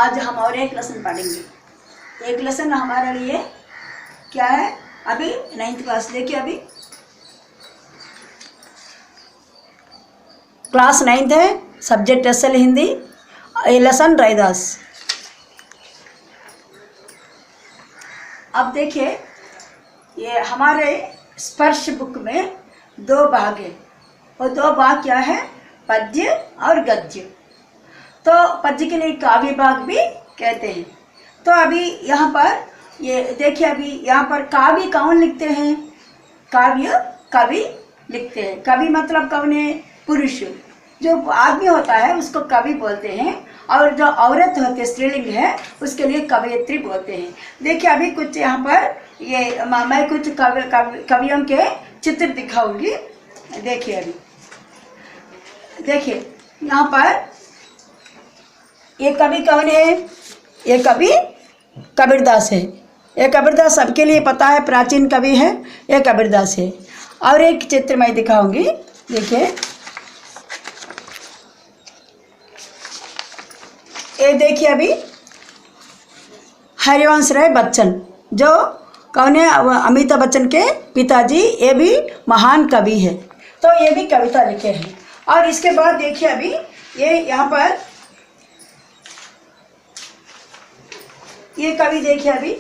आज हम और एक लेसन पढ़ेंगे। एक लेसन हमारे लिए क्या है, अभी 9th क्लास, देखिए अभी क्लास 9th है, subject SL Hindi, lesson Raidas. अब देखिए ये हमारे स्पर्श बुक में 2 भाग है। वो 2 भाग क्या है, पद्य और गद्य। तो पद्य के लिए काव्य भाग भी कहते हैं। तो अभी यहाँ पर ये देखिए, अभी यहाँ पर काव्य कौन लिखते हैं, काव्य कवि लिखते हैं। कवि मतलब कौन है, पुरुष। जो आदमी होता है उसको कवि बोलते हैं, और जो औरत होती है स्त्रीलिंग है उसके लिए कवयित्री बोलते हैं। देखिए अभी कुछ यहाँ पर ये मैं कुछ कवियों के चित्र दिखाऊंगी। देखिए अभी देखिए यहाँ पर ये कवि कौन है, ये कवि कबीरदास है। ये कबीरदास सबके लिए पता है, प्राचीन कवि है, ये कबीरदास है। और एक चित्र मैं दिखाऊंगी, देखिए ये देखिए अभी हरिवंश राय बच्चन, जो कौन है, अमिताभ बच्चन के पिताजी, ये भी महान कवि है। तो ये भी कविता लिखे हैं। और इसके बाद देखिए अभी ये यहाँ पर ये कवि, देखिए अभी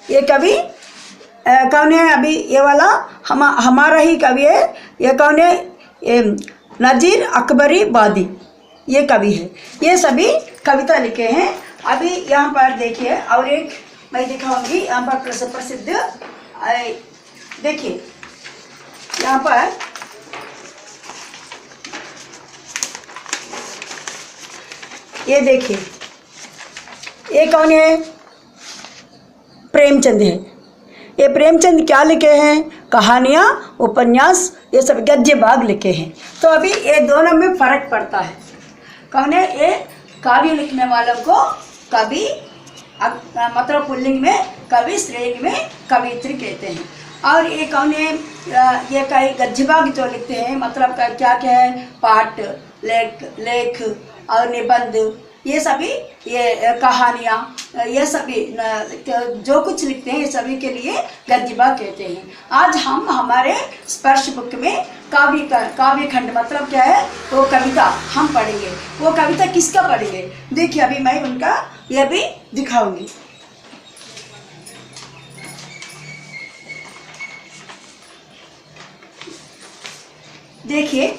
ये कवि कौन है, अभी ये वाला हमारा ही कवि है। ये कौन है, ये नज़ीर अकबरी वादी, ये कवि है। ये सभी कविता लिखे हैं। अभी यहाँ पर देखिए और एक मैं दिखाऊंगी, यहाँ पर प्रसिद्ध देखिए यहाँ पर ये देखिए, ये कौन है, प्रेमचंद है। ये प्रेमचंद क्या लिखे हैं, कहानियाँ, उपन्यास, ये सब गद्य भाग लिखे हैं। तो अभी ये दोनों में फर्क पड़ता है। कौन है, ये काव्य लिखने वालों को कवि मतलब पुल्लिंग में कवि, स्त्रीलिंग में कवियत्री कहते हैं। और ये कौन है, ये कई गद्य भाग जो लिखते हैं, मतलब क्या क्या है, पाठ, लेख और निबंध, ये सभी, ये कहानियाँ, ये सभी जो कुछ लिखते हैं, ये सभी के लिए गद्य भाग कहते हैं। आज हम हमारे स्पर्श बुक में काव्य खंड मतलब क्या है, वो कविता हम पढ़ेंगे। वो कविता किसका पढ़ेंगे, देखिए अभी मैं उनका ये भी दिखाऊंगी। देखिए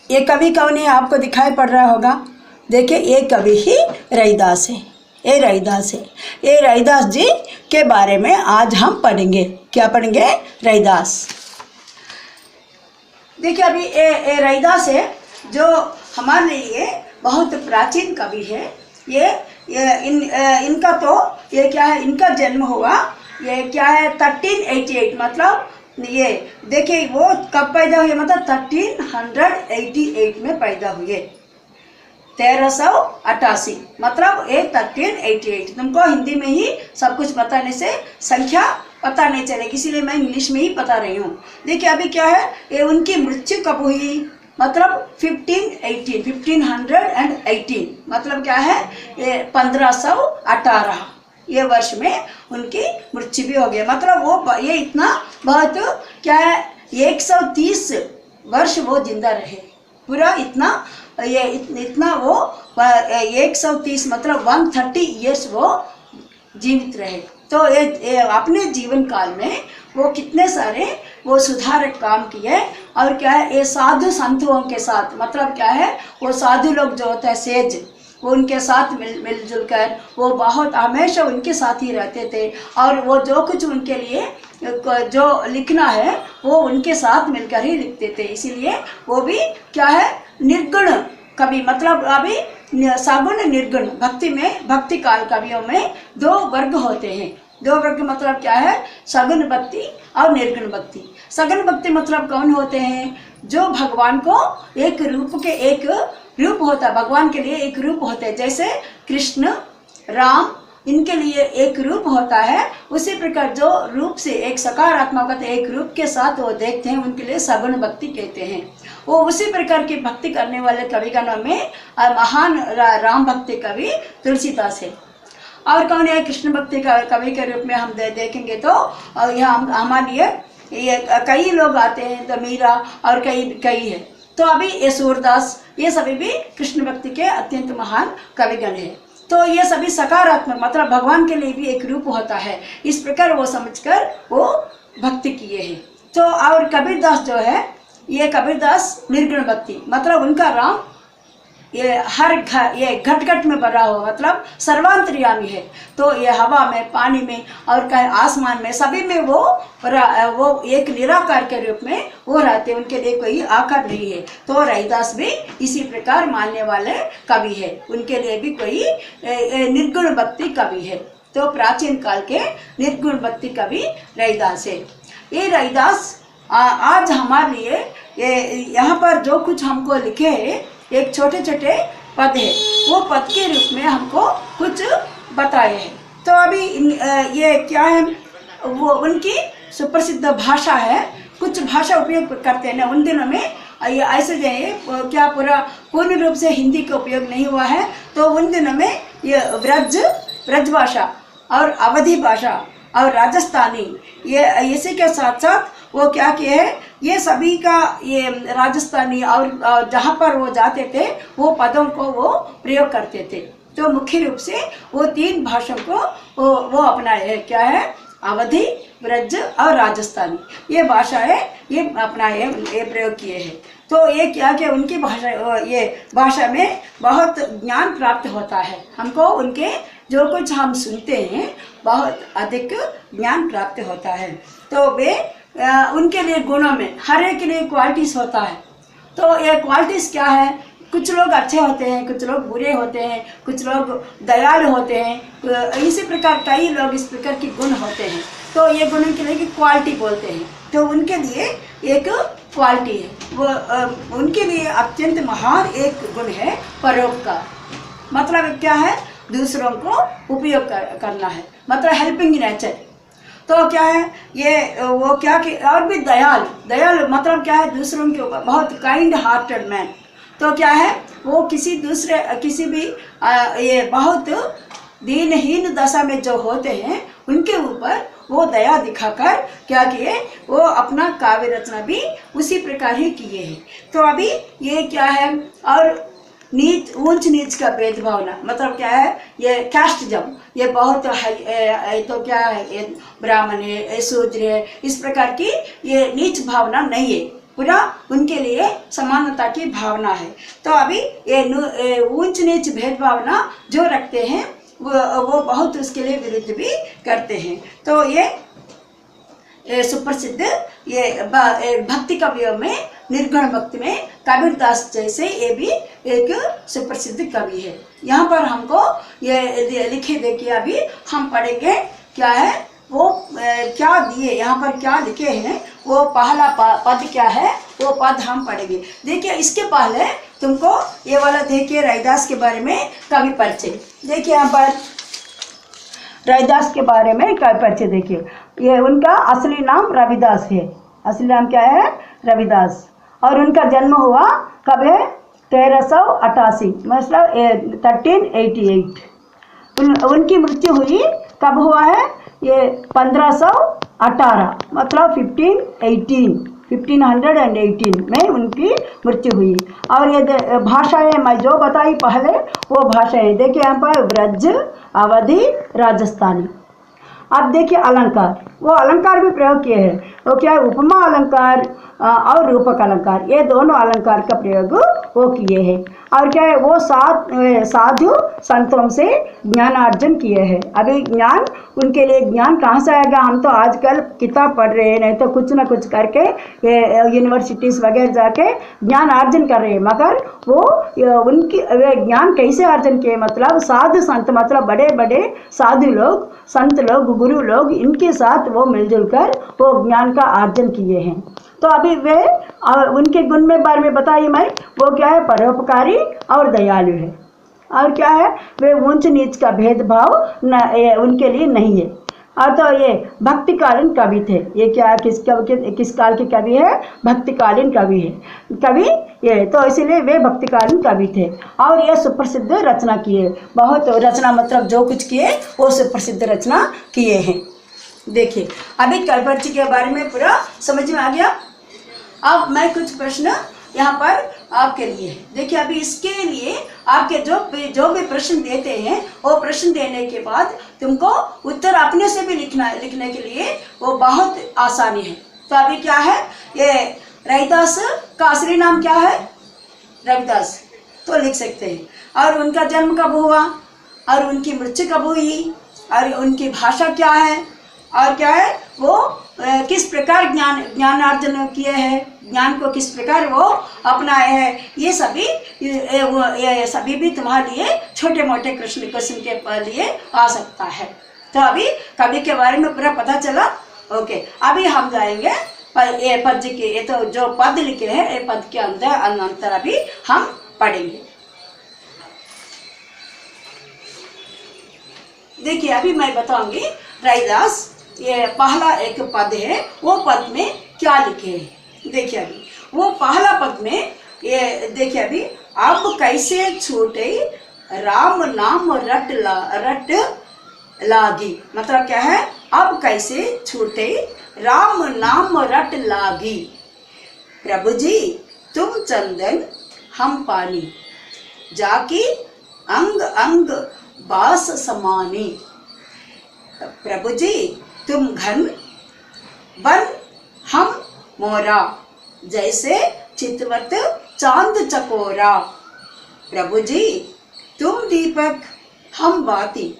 ये कवि कौन है, आपको दिखाई पड़ रहा होगा। देखिए ये कवि ही रैदास है। ये रैदास है। ये रैदास जी के बारे में आज हम पढ़ेंगे। क्या पढ़ेंगे, रैदास। देखिए अभी ये रैदास है, जो हमारे लिए बहुत प्राचीन कवि है। इनका तो ये क्या है, इनका जन्म हुआ ये क्या है 1388, मतलब ये देखिए वो कब पैदा हुए, मतलब 1388 में पैदा हुए। 1388 मतलब 1388। तुमको हिंदी में ही सब कुछ बताने से संख्या पता नहीं चलेगी, इसीलिए मैं इंग्लिश में ही बता रही हूँ। देखिए अभी क्या है, ये उनकी मृत्यु कब हुई, मतलब 1518 मतलब क्या है, ये 1518 ये वर्ष में उनकी मृत्यु भी हो गई। मतलब वो ये इतना बहुत क्या है, 130 वर्ष वो जिंदा रहे, पूरा इतना ये इतना वो 130 मतलब 130 ईयर्स वो जीवित रहे। तो ये अपने जीवन काल में वो कितने सारे वो सुधारक काम किए। और क्या है, ये साधु संतों के साथ, मतलब क्या है, वो साधु लोग जो होते हैं सेज, वो उनके साथ मिलजुल कर वो बहुत हमेशा उनके साथ ही रहते थे। और वो जो कुछ उनके लिए जो लिखना है वो उनके साथ मिलकर ही लिखते थे। इसीलिए वो भी क्या है, निर्गुण कवि, मतलब अभी सगुण निर्गुण, भक्ति में, भक्ति काल कवियों में 2 वर्ग होते हैं। 2 वर्ग मतलब क्या है, सगुण भक्ति और निर्गुण भक्ति। सगुण भक्ति मतलब कौन होते हैं, जो भगवान को एक रूप रूप होता है, भगवान के लिए एक रूप होते हैं। जैसे कृष्ण, राम इनके लिए एक रूप होता है, उसी प्रकार जो रूप से एक सकारात्मक एक रूप के साथ वो देखते हैं उनके लिए सगुण भक्ति कहते हैं। वो उसी प्रकार की भक्ति करने वाले कविगणों में महान राम भक्ति कवि तुलसीदास है। और कौन है कृष्ण भक्ति का कवि के रूप में हम देखेंगे तो यहाँ हमारे लिए ये कई लोग आते हैं, तो मीरा और कई है। तो अभी ये सूरदास, ये सभी भी कृष्ण भक्ति के अत्यंत महान कविगण है। तो ये सभी सकारात्मक मतलब भगवान के लिए भी एक रूप होता है, इस प्रकार वो समझकर वो भक्ति किए हैं। तो और कबीरदास जो है, ये कबीरदास निर्गुण भक्ति मतलब उनका राम ये हर ये घट घट में भरा हुआ मतलब सर्वांतर्यामी है। तो ये हवा में, पानी में और कहीं आसमान में सभी में वो एक निराकार के रूप में वो रहते, उनके लिए कोई आकार नहीं है। तो रैदास भी इसी प्रकार मानने वाले कवि है, उनके लिए भी कोई निर्गुण भक्ति कवि है। तो प्राचीन काल के निर्गुण भक्ति कवि रैदास है। ये रैदास आज हमारे लिए यहाँ पर जो कुछ हमको लिखे है, एक छोटे छोटे पद है, वो पद के रूप में हमको कुछ बताए हैं। तो अभी ये क्या है, वो उनकी सुप्रसिद्ध भाषा है, कुछ भाषा उपयोग करते हैं ना उन दिनों में। ये ऐसे क्या पूर्ण रूप से हिंदी का उपयोग नहीं हुआ है, तो उन दिनों में ये ब्रज भाषा और अवधी भाषा और राजस्थानी ये इसी के साथ साथ वो क्या किए हैं, ये सभी का ये राजस्थानी और जहाँ पर वो जाते थे वो पदों को वो प्रयोग करते थे। तो मुख्य रूप से वो तीन भाषाओं को वो अपनाए हैं, क्या है, अवधी, ब्रज और राजस्थानी, ये भाषा है, ये अपनाए, ये प्रयोग किए हैं। तो ये क्या क्या उनकी भाषा, ये भाषा में बहुत ज्ञान प्राप्त होता है हमको, उनके जो कुछ हम सुनते हैं बहुत अधिक ज्ञान प्राप्त होता है। तो वे उनके लिए गुणों में हर एक के लिए क्वालिटीज़ होता है। तो ये क्वालिटीज़ क्या है, कुछ लोग अच्छे होते हैं, कुछ लोग बुरे होते हैं, कुछ लोग दयालु होते हैं, इसी प्रकार कई लोग इस प्रकार के गुण होते हैं। तो ये गुणों के लिए क्वालिटी बोलते हैं। तो उनके लिए एक क्वालिटी है, वो उनके लिए अत्यंत महान एक गुण है परोपकार। मतलब क्या है, दूसरों को उपयोग करना है, मतलब हेल्पिंग नेचर। तो क्या है ये वो क्या कि और भी दयालु मतलब क्या है, दूसरों के ऊपर बहुत काइंड हार्टेड मैन। तो क्या है, वो किसी भी ये बहुत दीनहीन दशा में जो होते हैं उनके ऊपर वो दया दिखाकर क्या किए, वो अपना काव्य रचना भी उसी प्रकार ही किए हैं। तो अभी ये क्या है, और नीच ऊंच नीच का भेदभाव ना, मतलब क्या है, ये कैस्टिज्म, ये बहुत तो क्या है, ये ब्राह्मण है, ये शूद्र है, इस प्रकार की ये नीच भावना नहीं है, पूरा उनके लिए समानता की भावना है। तो अभी ये ऊंच नीच भेदभावना जो रखते हैं वो बहुत उसके लिए विरुद्ध भी करते हैं। तो ये सुप्रसिद्ध ये भक्ति कवियों में, निर्गुण भक्ति में कबीरदास जैसे ये भी एक सुप्रसिद्ध कवि है। यहाँ पर हमको ये लिखे देखिए, अभी हम पढ़ेंगे क्या है, वो क्या दिए यहाँ पर क्या लिखे हैं, वो पहला पद क्या है, वो पद हम पढ़ेंगे। देखिए इसके पहले तुमको ये वाला देखिए रैदास के बारे में कवि परिचय। देखिए यहाँ पर रैदास के बारे में कवि परिचय देखिए। ये उनका असली नाम रविदास है, असली नाम क्या है, रविदास। और उनका जन्म हुआ कब है, 1388 मतलब 1388। उनकी मृत्यु हुई कब हुआ है, ये 1518 मतलब 1518 में उनकी मृत्यु हुई। और ये भाषाएं मैं जो बताई पहले वो भाषाएं देखिए यहाँ पर ब्रज, अवधी, राजस्थानी। अब देखिए अलंकार, वो अलंकार भी प्रयोग किए हैं। वो क्या है, उपमा अलंकार और रूपक अलंकार, ये दोनों अलंकार का प्रयोग वो किए हैं। और क्या है, वो साधु संतों से ज्ञानार्जन किए हैं। अभी ज्ञान उनके लिए ज्ञान कहाँ से आएगा, हम तो आजकल किताब पढ़ रहे हैं, नहीं तो कुछ ना कुछ करके यूनिवर्सिटीज़ वगैरह जाके ज्ञान अर्जन कर रहे हैं। मगर वो उनकी वे ज्ञान कैसे अर्जन किए, मतलब साधु संत मतलब बड़े बड़े साधु लोग, संत लोग, गुरु लोग, इनके साथ वो मिलजुल कर वो ज्ञान का अर्जन किए हैं। तो अभी वे उनके गुण में बारे में बताइए मैं, वो क्या है, परोपकारी और दयालु है। और क्या है, वे ऊंच नीच का भेदभाव उनके लिए नहीं है। और तो ये भक्तिकालीन कवि थे। ये क्या किस काल के कवि है? भक्तिकालीन कवि है कवि ये, तो इसीलिए वे भक्तिकालीन कवि थे। और ये सुप्रसिद्ध रचना किए, बहुत रचना मतलब जो कुछ किए वो सुप्रसिद्ध रचना किए हैं। देखिए अभी कलपर जी के बारे में पूरा समझ में आ गया। अब मैं कुछ प्रश्न यहाँ पर आपके लिए, देखिए अभी इसके लिए आपके जो भी प्रश्न देते हैं वो प्रश्न देने के बाद तुमको उत्तर अपने से भी लिखने के लिए वो बहुत आसानी है। तो अभी क्या है, ये रविदास का असली नाम क्या है? रविदास तो लिख सकते हैं। और उनका जन्म कब हुआ और उनकी मृत्यु कब हुई और उनकी भाषा क्या है और क्या है वो किस प्रकार ज्ञानार्जन किए हैं, ज्ञान को किस प्रकार वो अपनाए हैं, ये सभी भी तुम्हारे लिए छोटे मोटे क्वेश्चन के लिए आ सकता है। तो अभी कवि के बारे में पूरा पता चला। ओके, अभी हम जाएंगे ये पद के, ये तो जो पद लिखे हैं ये पद के अंतर अभी हम पढ़ेंगे। देखिए अभी मैं बताऊंगी रविदास, ये पहला एक पद है, वो पद में क्या लिखे हैं। देखिए अभी वो पहला पद में ये देखिए अभी, अब कैसे छूटे राम नाम रट लागी, मतलब क्या है, अब कैसे छूटे राम नाम रट लागी, प्रभु जी तुम चंदन हम पानी, जाकी अंग अंग बास समानी, प्रभु जी तुम घन बन हम मोरा, जैसे चितवत चांद चकोरा, प्रभु जी तुम दीपक हम बाती,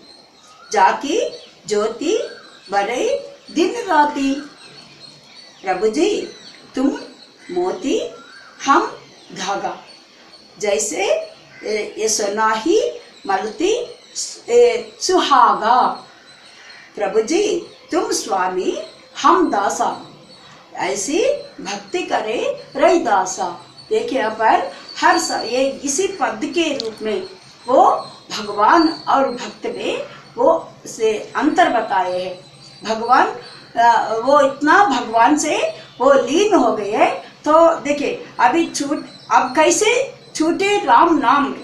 जाकी ज्योति बरे दिन राती, प्रभु जी तुम मोती हम धागा, जैसे ये सुनाही मलती सुहागा, प्रभु जी तुम स्वामी हम दासा, ऐसी भक्ति करे रविदासा। देखिए यहाँ पर ये इसी पद के रूप में वो भगवान और भक्त में वो से अंतर बताए हैं। भगवान वो इतना भगवान से वो लीन हो गए हैं। तो देखिए अभी अब कैसे छूटे राम नाम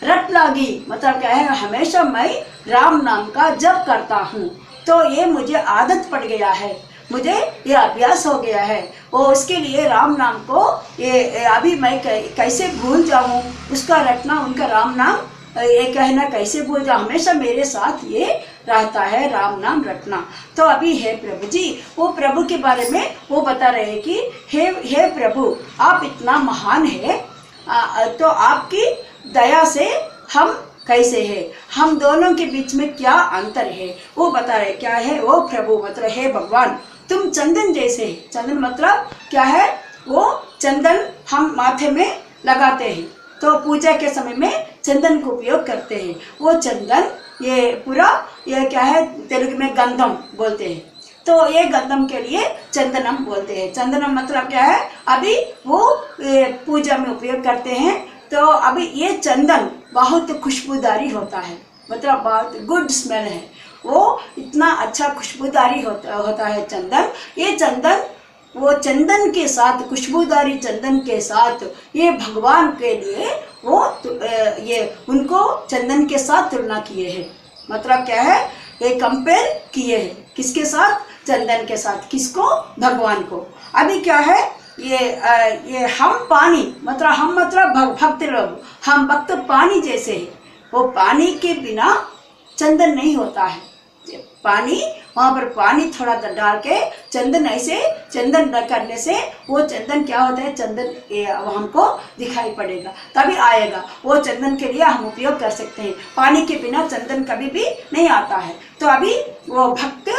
रट लागी, मतलब क्या है, हमेशा मैं राम नाम का जप करता हूँ, तो ये मुझे आदत पड़ गया है, मुझे ये अभ्यास हो गया है, वो उसके लिए राम नाम को ये अभी मैं कैसे भूल जाऊँ, उसका रटना, उनका राम नाम ये कहना कैसे भूल जाऊँ, हमेशा मेरे साथ ये रहता है राम नाम रटना। तो अभी हे प्रभु जी, वो प्रभु के बारे में वो बता रहे हैं कि हे प्रभु आप इतना महान है, तो आपकी दया से हम कैसे है, हम दोनों के बीच में क्या अंतर है वो बता रहे। क्या है वो प्रभु, मतलब हे भगवान तुम चंदन जैसे है। चंदन मतलब क्या है, वो चंदन हम माथे में लगाते हैं, तो पूजा के समय में चंदन को उपयोग करते हैं। वो चंदन ये पूरा ये क्या है, तेलुगु में गंधम बोलते हैं, तो ये गंधम के लिए चंदनम बोलते हैं। चंदनम मतलब क्या है, अभी वो पूजा में उपयोग करते हैं। तो अभी ये चंदन बहुत खुशबूदारी होता है, मतलब बहुत गुड स्मेल है, वो इतना अच्छा खुशबूदारी होता है चंदन। ये चंदन, वो चंदन के साथ, खुशबूदारी चंदन के साथ ये भगवान के लिए वो ये उनको चंदन के साथ तुलना किए हैं। मतलब क्या है, ये कंपेयर किए हैं किसके साथ, चंदन के साथ। किसको, भगवान को। अभी क्या है, ये हम पानी, मतलब हम मतलब भक्त लोग, हम भक्त पानी जैसे है। वो पानी के बिना चंदन नहीं होता है। पानी, वहाँ पर पानी थोड़ा डाल के चंदन, ऐसे चंदन करने से वो चंदन क्या होता है, चंदन हमको दिखाई पड़ेगा, तभी आएगा। वो चंदन के लिए हम उपयोग कर सकते हैं। पानी के बिना चंदन कभी भी नहीं आता है। तो अभी वो भक्त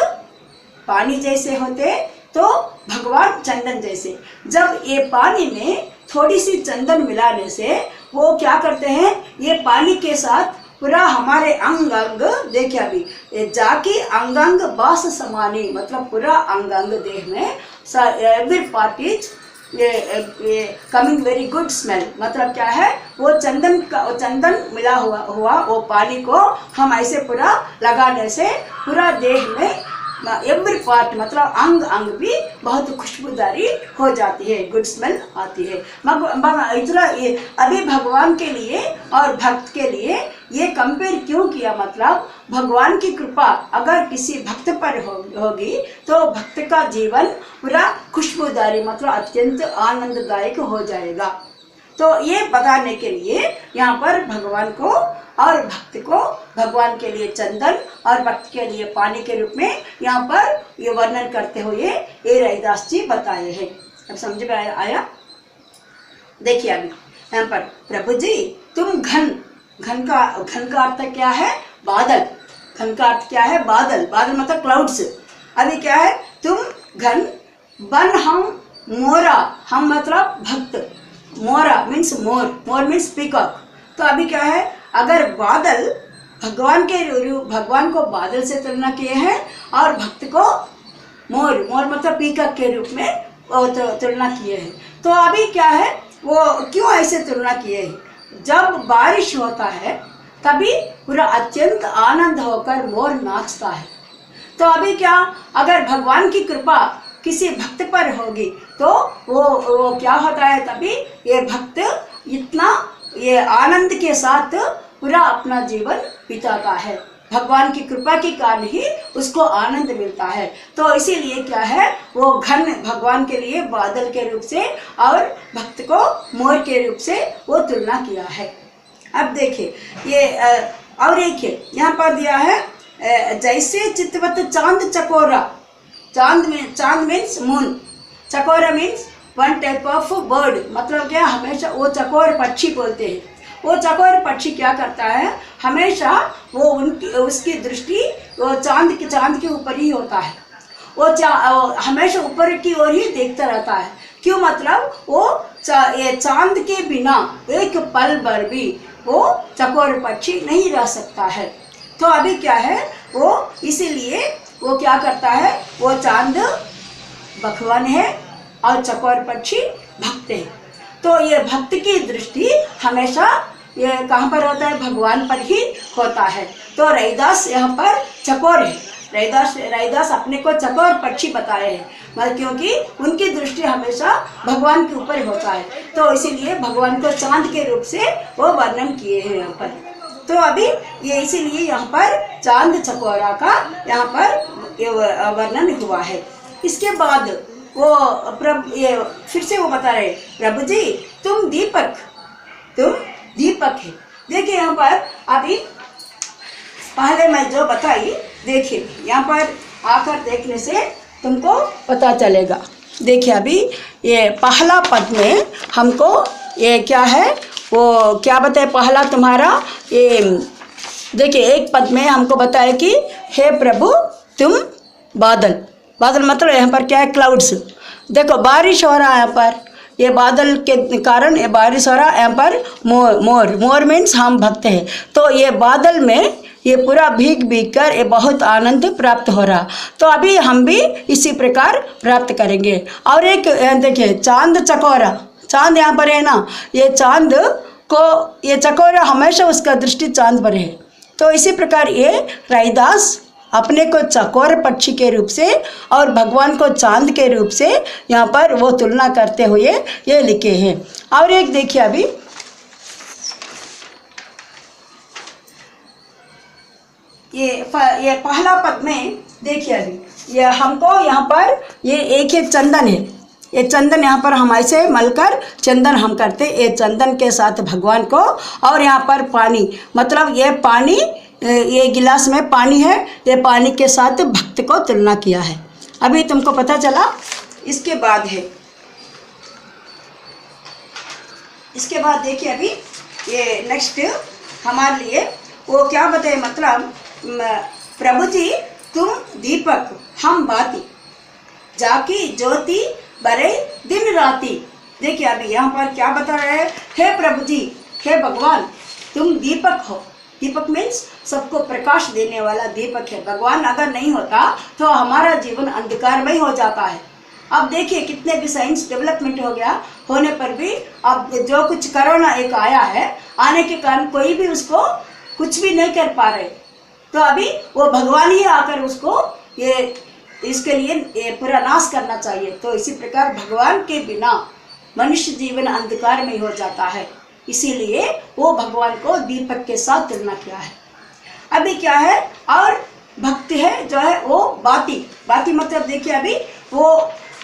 पानी जैसे होते, तो भगवान चंदन जैसे। जब ये पानी में थोड़ी सी चंदन मिलाने से वो क्या करते हैं, ये पानी के साथ पूरा हमारे अंग अंग, देखिए अभी जाके अंग अंग बास समानी, मतलब पूरा अंग अंग देह में एवरी पार्ट इज ये कमिंग वेरी गुड स्मेल, मतलब क्या है, वो चंदन मिला हुआ वो पानी को हम ऐसे पूरा लगाने से पूरा देह में एवरी पार्ट मतलब अंग अंग भी बहुत खुशबूदारी हो जाती है, गुड स्मेल आती है। इतना अभी भगवान के लिए और भक्त के लिए ये कंपेयर क्यों किया, मतलब भगवान की कृपा अगर किसी भक्त पर होगी तो भक्त का जीवन पूरा खुशबूदारी मतलब अत्यंत आनंददायक हो जाएगा। तो ये बताने के लिए यहाँ पर भगवान को और भक्त को भगवान के लिए चंदन और भक्त के लिए पानी के रूप में यहाँ पर ये वर्णन करते हुए ये रैदास जी बताए हैं। अब समझ में आया? देखिए अभी यहाँ पर प्रभु जी तुम घन का अर्थ क्या है? बादल। घन का अर्थ क्या है? बादल। बादल मतलब क्लाउड्स। अभी क्या है? तुम घन, बन हम मोरा, हम मतलब भक्त, मोरा मीन्स मोर मीन्स पीकॉक। तो अभी क्या है, अगर बादल भगवान को बादल से तुलना किए हैं और भक्त को मोर मतलब पीकॉक के रूप में तुलना किए हैं। तो अभी क्या है, वो क्यों ऐसे तुलना किए हैं? जब बारिश होता है तभी पूरा अत्यंत आनंद होकर मोर नाचता है। तो अभी क्या, अगर भगवान की कृपा किसी भक्त पर होगी तो वो क्या होता है, तभी ये भक्त इतना ये आनंद के साथ पूरा अपना जीवन बिताता है। भगवान की कृपा के कारण ही उसको आनंद मिलता है। तो इसीलिए क्या है, वो घन भगवान के लिए बादल के रूप से और भक्त को मोर के रूप से वो तुलना किया है। अब देखिए ये और एक यहाँ पर दिया है, जैसे चितवत चांद चकोरा। चांद मीन्स मून, चकोरा means one type of bird, मतलब क्या, हमेशा वो चकोर पक्षी बोलते हैं। वो चकोर पक्षी क्या करता है, हमेशा वो उसकी दृष्टि वो चांद के ऊपर ही होता है। वो हमेशा ऊपर की ओर ही देखता रहता है। क्यों, मतलब वो ये चांद के बिना एक पल भर भी वो चकोर पक्षी नहीं रह सकता है। तो अभी क्या है, वो इसीलिए वो क्या करता है, वो चांद भगवान है और चकोर पक्षी भक्त है। तो ये भक्त की दृष्टि हमेशा ये कहाँ पर होता है, भगवान पर ही होता है। तो रैदास यहाँ पर चकोर है। रैदास अपने को चकोर पक्षी बताए हैं, मतलब क्योंकि उनकी दृष्टि हमेशा भगवान के ऊपर होता है। तो इसीलिए भगवान को चांद के रूप से वो वर्णन किए हैं यहाँ पर। तो अभी ये इसीलिए यहाँ पर चांद चकोरा का यहाँ पर वर्णन हुआ है। इसके बाद वो ये फिर से वो बता रहे, प्रभु जी तुम दीपक है। देखिए यहाँ पर अभी पहले मैं जो बताई, देखिए यहाँ पर आकर देखने से तुमको पता चलेगा। देखिए अभी ये पहला पद में हमको ये क्या है, वो क्या बताए, पहला तुम्हारा ये देखिए एक पद में हमको बताया कि हे प्रभु तुम बादल मतलब यहाँ पर क्या है, क्लाउड्स। देखो बारिश हो रहा है यहाँ पर, ये बादल के कारण ये बारिश हो रहा है। यहाँ पर मोर मीन्स हम भक्त हैं। तो ये बादल में ये पूरा भीग कर ये बहुत आनंद प्राप्त हो रहा। तो अभी हम भी इसी प्रकार प्राप्त करेंगे। और एक देखिए चांद चकोरा, चांद यहाँ पर है ना, ये चांद को ये चकोरा हमेशा उसका दृष्टि चांद पर है। तो इसी प्रकार ये रैदास अपने को चकोर पक्षी के रूप से और भगवान को चांद के रूप से यहाँ पर वो तुलना करते हुए ये लिखे हैं। और एक देखिए अभी ये पहला पद में देखिए अभी ये हमको यहाँ पर ये एक चंदन है। ये चंदन यहाँ पर हम ऐसे मलकर चंदन हम करते, ये चंदन के साथ भगवान को, और यहाँ पर पानी मतलब ये पानी, ये गिलास में पानी है, ये पानी के साथ भक्त को तुलना किया है। अभी तुमको पता चला। इसके बाद है, इसके बाद देखिए अभी ये नेक्स्ट हमारे लिए वो क्या बताए, मतलब प्रभु जी तुम दीपक हम बाती, जाकी ज्योति बरे दिन राती। देखिए अभी यहाँ पर क्या बता रहे हैं, हे प्रभु जी, हे भगवान तुम दीपक हो। दीपक मीन्स सबको प्रकाश देने वाला दीपक है। भगवान अगर नहीं होता तो हमारा जीवन अंधकारमय हो जाता है। अब देखिए कितने भी साइंस डेवलपमेंट हो गया होने पर भी अब जो कुछ कोरोना एक आया है, आने के कारण कोई भी उसको कुछ भी नहीं कर पा रहे। तो अभी वो भगवान ही आकर उसको ये इसके लिए ये पूरा नाश करना चाहिए। तो इसी प्रकार भगवान के बिना मनुष्य जीवन अंधकार में हो जाता है, इसीलिए वो भगवान को दीपक के साथ तुलना किया है। अभी क्या है, और भक्त है जो है वो बाती मतलब देखिए अभी वो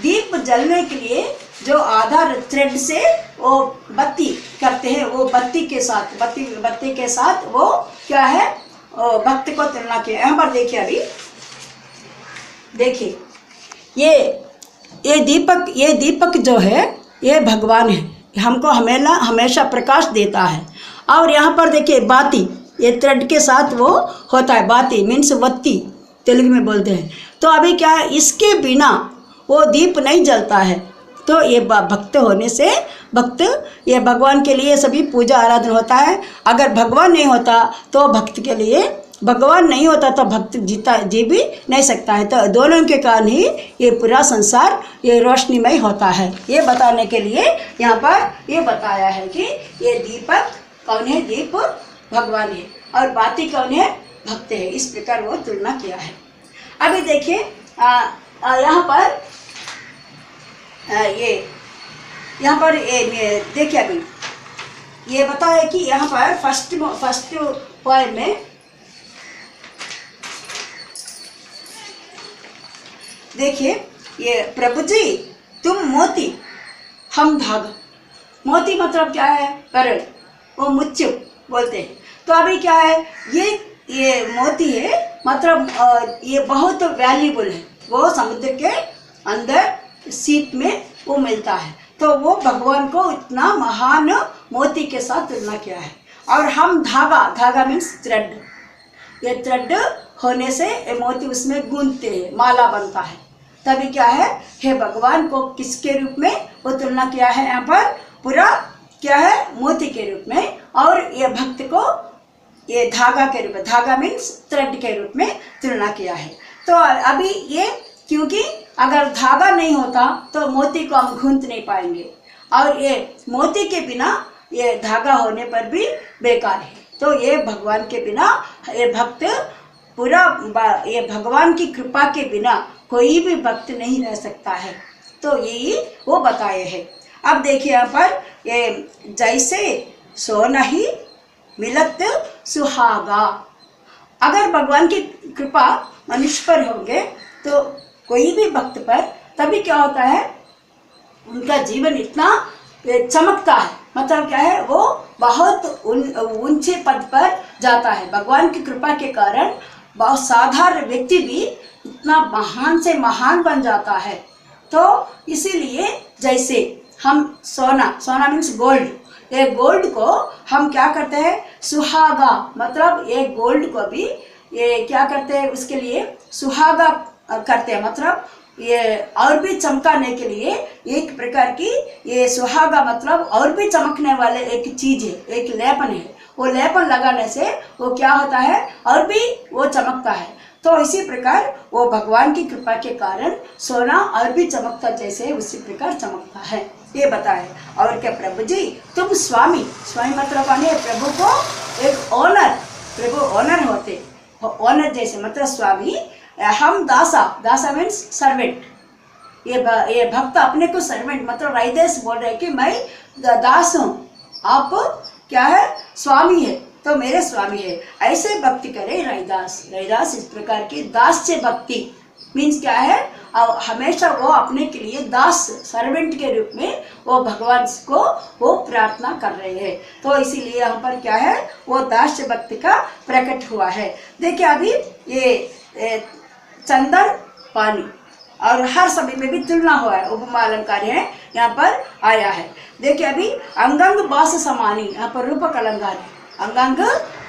दीप जलने के लिए जो आधार थ्रेड से वो बत्ती करते हैं, वो बत्ती के साथ वो क्या है भक्त को तुलना किया। यहाँ पर देखिए अभी देखिए ये दीपक जो है ये भगवान है, हमको हमेशा प्रकाश देता है। और यहाँ पर देखिए बाती, ये थ्रेड के साथ वो होता है, बाती मीन्स बत्ती तेलुगु में बोलते हैं। तो अभी क्या है, इसके बिना वो दीप नहीं जलता है। तो ये भक्त होने से भक्त ये भगवान के लिए सभी पूजा आराधना होता है। अगर भगवान नहीं होता तो भक्त के लिए भगवान नहीं होता तो भक्त जी भी नहीं सकता है। तो दोनों के कारण ही ये पूरा संसार ये रोशनीमय होता है। ये बताने के लिए यहाँ पर ये बताया है कि ये दीपक कौन है, दीप भगवान है, और बाती कौन है, भक्त है। इस प्रकार वो तुलना किया है। अभी देखिए यहाँ पर यहाँ पर देखिए अभी ये बताया कि यहाँ पर फर्स्ट पॉइंट में देखिए ये प्रभु जी तुम मोती हम धागा। मोती मतलब क्या है, परल, वो मुच्चु बोलते हैं। तो अभी क्या है, ये मोती है मतलब ये बहुत वैल्यूबल है, वो समुद्र के अंदर सीप में वो मिलता है। तो वो भगवान को इतना महान मोती के साथ तुलना किया है। और हम धागा मीन्स थ्रेड, ये थ्रेड होने से मोती उसमें गूंथते हैं, माला बनता है। तभी क्या है, हे भगवान को किसके रूप में वो तुलना किया है, यहाँ पर पूरा क्या है मोती के रूप में, और ये भक्त को ये धागा के रूप में, धागा मीन्स थ्रेड के रूप में तुलना किया है। तो अभी ये क्योंकि अगर धागा नहीं होता तो मोती को हम गूंथ नहीं पाएंगे, और ये मोती के बिना ये धागा होने पर भी बेकार है। तो ये भगवान के बिना ये भक्त पूरा, ये भगवान की कृपा के बिना कोई भी भक्त नहीं रह सकता है। तो यही वो बताए हैं। अब देखिए यहाँ पर ये जैसे सोना ही मिलत सुहागा। अगर भगवान की कृपा मनुष्य पर होंगे तो कोई भी भक्त पर, तभी क्या होता है, उनका जीवन इतना चमकता है। मतलब क्या है, वो बहुत ऊंचे पद पर जाता है। भगवान की कृपा के कारण बहुत साधारण व्यक्ति भी इतना महान से महान बन जाता है। तो इसीलिए जैसे हम सोना मीन्स गोल्ड, ये गोल्ड को हम क्या करते हैं, सुहागा मतलब ये गोल्ड को भी ये क्या करते हैं, उसके लिए सुहागा करते हैं। मतलब ये और भी चमकाने के लिए एक प्रकार की ये सुहागा मतलब और भी चमकने वाले एक चीज है, एक लेपन है। वो लेपन लगाने से वो क्या होता है, और भी वो चमकता है। तो इसी प्रकार वो भगवान की कृपा के कारण सोना और भी चमकता जैसे उसी प्रकार चमकता है, ये बताए। और क्या प्रभु जी तुम स्वामी मतलब प्रभु को एक ऑनर, प्रभु ऑनर होते, ऑनर जैसे मतलब स्वामी। हम दासा मीन्स सर्वेंट। ये भक्त अपने को सर्वेंट मतलब रैदास बोल रहे कि मैं दास हूँ, आप क्या है स्वामी है, तो मेरे स्वामी है। ऐसे भक्ति करे रैदास इस प्रकार की दास्य भक्ति मीन्स क्या है, हमेशा वो अपने के लिए दास सर्वेंट के रूप में वो भगवान को वो प्रार्थना कर रहे हैं। तो इसीलिए यहाँ पर क्या है, वो दास्य भक्ति का प्रकट हुआ है। देखिए अभी ये चंदन पानी और हर समय में भी तुलना हुआ है, उपमा अलंकार है यहाँ पर आया है। देखिए अभी अंगांग बास समानी, यहाँ पर रूपक अलंकार है। अंगांग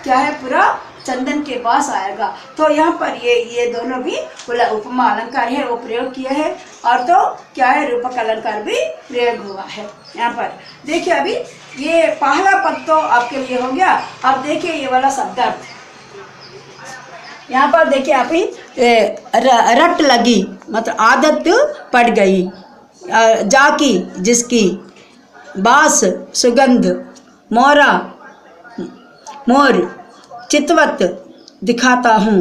क्या है, पूरा चंदन के पास आएगा। तो यहाँ पर ये दोनों भी उपमा अलंकार है वो प्रयोग किए हैं, और तो क्या है रूपक अलंकार भी प्रयोग हुआ है यहाँ पर। देखिए अभी ये पहला पद तो आपके लिए हो गया। अब देखिए ये वाला शब्दार्थ यहाँ पर देखिए अभी रट लगी मतलब आदत पड़ गई, जाकी जिसकी, बास सुगंध, मोरा मोर, चितवत दिखाता हूँ,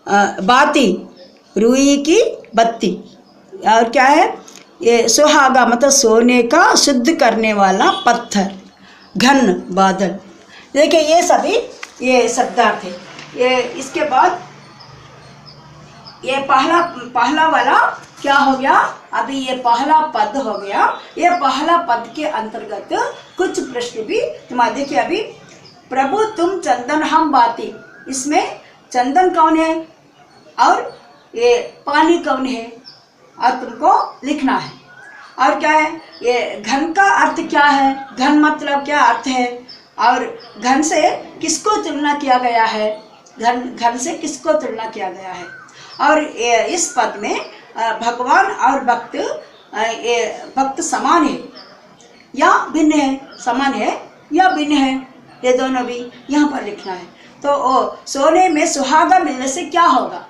बाती रुई की बत्ती, और क्या है ये सुहागा मतलब सोने का शुद्ध करने वाला पत्थर, घन बादल। देखिए ये सभी ये शब्दार्थ है। ये इसके बाद ये पहला वाला क्या हो गया, अभी ये पहला पद हो गया। ये पहला पद के अंतर्गत कुछ प्रश्न भी तुम्हारे देखिए। अभी प्रभु तुम चंदन हम बाती, इसमें चंदन कौन है और ये पानी कौन है और तुमको लिखना है। और क्या है ये घन का अर्थ क्या है, घन मतलब क्या अर्थ है, और घन से किसको तुलना किया गया है, घन से किसको तुलना किया गया है। और इस पद में भगवान और भक्त समान है या भिन्न है, समान है या भिन्न है, ये दोनों भी यहाँ पर लिखना है। तो सोने में सुहागा मिलने से क्या होगा,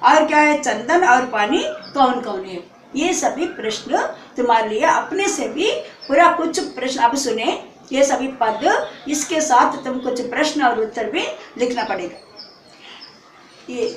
और क्या है चंदन और पानी कौन कौन है। ये सभी प्रश्न तुम्हारे लिए अपने से भी पूरा कुछ प्रश्न अब सुने, ये सभी पद, इसके साथ तुम कुछ प्रश्न और उत्तर भी लिखना पड़ेगा। ये